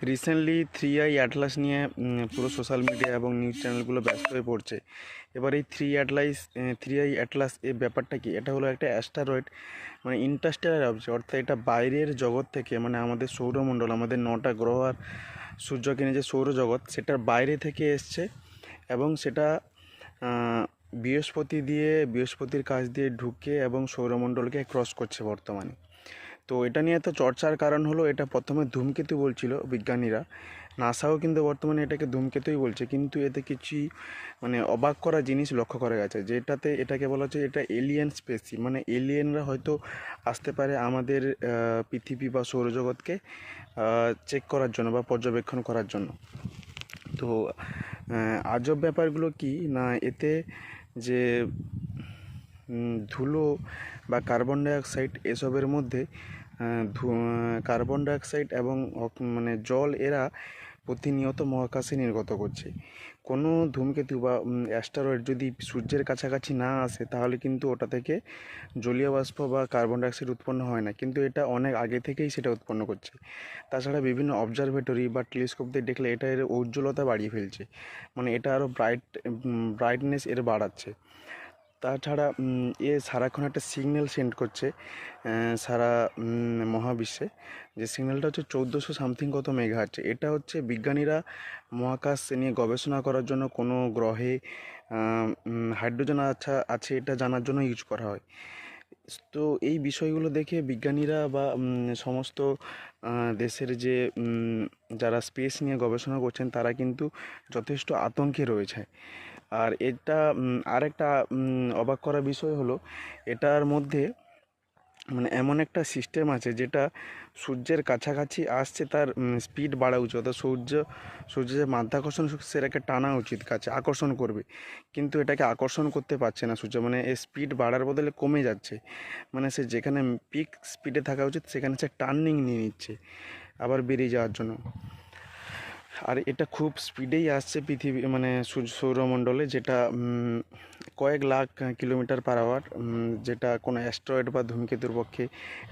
Recently 3i Atlas নিয়ে পুরো social media এবং নিউজ চ্যানেলগুলো ব্যস্ত হয়ে পড়ছে। এবার এই 3i অ্যাটলাস এই ব্যাপারটা কি? এটা হলো একটা অ্যাস্টেরয়েড, মানে ইন্টারস্টেলার অবজেক্ট, অর্থাৎ এটা বাইরের জগৎ থেকে, মানে আমাদের সৌরমণ্ডল, আমাদের 9টা গ্রহ আর সূর্যকে নিয়ে যে সৌরজগৎ, সেটার বাইরে থেকে এসছে এবং সেটা বৃহস্পতির কাছ দিয়ে ঢুকে এবং সৌরমণ্ডলকে ক্রস করছে বর্তমানে। তো এটা নিয়ে এত চর্চার কারণ হলো, এটা প্রথমে ধূমকেতু বলছিল বিজ্ঞানীরা, নাসাও কিন্তু বর্তমানে এটাকে ধূমকেতুই বলছে, কিন্তু এতে কিছু মানে অবাক করা জিনিস লক্ষ্য করা গেছে, যেটাতে এটাকে বলা হচ্ছে এটা এলিয়েন স্পেসি, মানে এলিয়েনরা হয়তো আসতে পারে আমাদের পৃথিবী বা সৌরজগৎকে চেক করার জন্য বা পর্যবেক্ষণ করার জন্য। তো আজব ব্যাপারগুলো কি না, এতে যে ধুলো বা কার্বন ডাইঅক্সাইড, এসবের মধ্যে কার্বন ডাইঅক্সাইড এবং মানে জল এরা প্রতিনিয়ত মহাকাশে নির্গত করছে। কোনো ধূমকেতু বা অ্যাস্টেরয়েড যদি সূর্যের কাছাকাছি না আসে, তাহলে কিন্তু ওটা থেকে জলীয় বাষ্প বা কার্বন ডাইঅক্সাইড উৎপন্ন হয় না, কিন্তু এটা অনেক আগে থেকেই সেটা উৎপন্ন করছে। তাছাড়া বিভিন্ন অবজারভেটরি বা টেলিস্কোপ দিয়ে দেখলে এটা এর উজ্জ্বলতা বাড়িয়ে ফেলছে, মানে এটা আরও ব্রাইটনেস এর বাড়াচ্ছে। তাছাড়া সারাক্ষণ একটা সিগন্যাল সেন্ড করছে সারা মহাবিশ্বে, যে সিগন্যালটা হচ্ছে 1400 সামথিং কত মেগাহার্টজ। এটা হচ্ছে বিজ্ঞানীরা মহাকাশ নিয়ে গবেষণা করার জন্য কোনো গ্রহে হাইড্রোজেন আছে এটা জানার জন্য ইউজ করা হয়। তো এই বিষয়গুলো দেখে বিজ্ঞানীরা বা সমস্ত দেশের যে যারা স্পেস নিয়ে গবেষণা করছেন, তারা কিন্তু যথেষ্ট আতঙ্কে রয়েছে। আর এটা আরেকটা অবাক করা বিষয় হলো, এটার মধ্যে মানে এমন একটা সিস্টেম আছে যেটা সূর্যের কাছাকাছি আসছে, তার স্পিড বাড়া উচিত, অর্থাৎ সূর্যের যে মাধ্যাকর্ষণ শক্তি সেটাকে টানা উচিত, কাছে আকর্ষণ করবে, কিন্তু এটাকে আকর্ষণ করতে পারছে না সূর্য, মানে এর স্পিড বাড়ার বদলে কমে যাচ্ছে। মানে সে যেখানে পিক স্পিডে থাকা উচিত সেখানে সে টার্নিং নিয়ে নিচ্ছে আবার বেরিয়ে যাওয়ার জন্য। আর এটা খুব স্পিডেই আসছে পৃথিবী, মানে সৌরমণ্ডলে, যেটা কয়েক লাখ কিলোমিটার পার আওয়ার, যেটা কোনো অ্যাস্ট্রয়েড বা ধূমকেতুর পক্ষে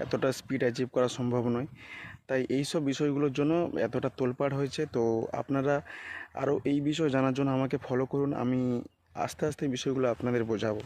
এতটা স্পিড অ্যাচিভ করা সম্ভব নয়। তাই এই সব বিষয়গুলোর জন্য এতটা তোলপাড় হয়েছে। তো আপনারা আরও এই বিষয় জানার জন্য আমাকে ফলো করুন, আমি আস্তে আস্তে বিষয়গুলো আপনাদের বোঝাবো।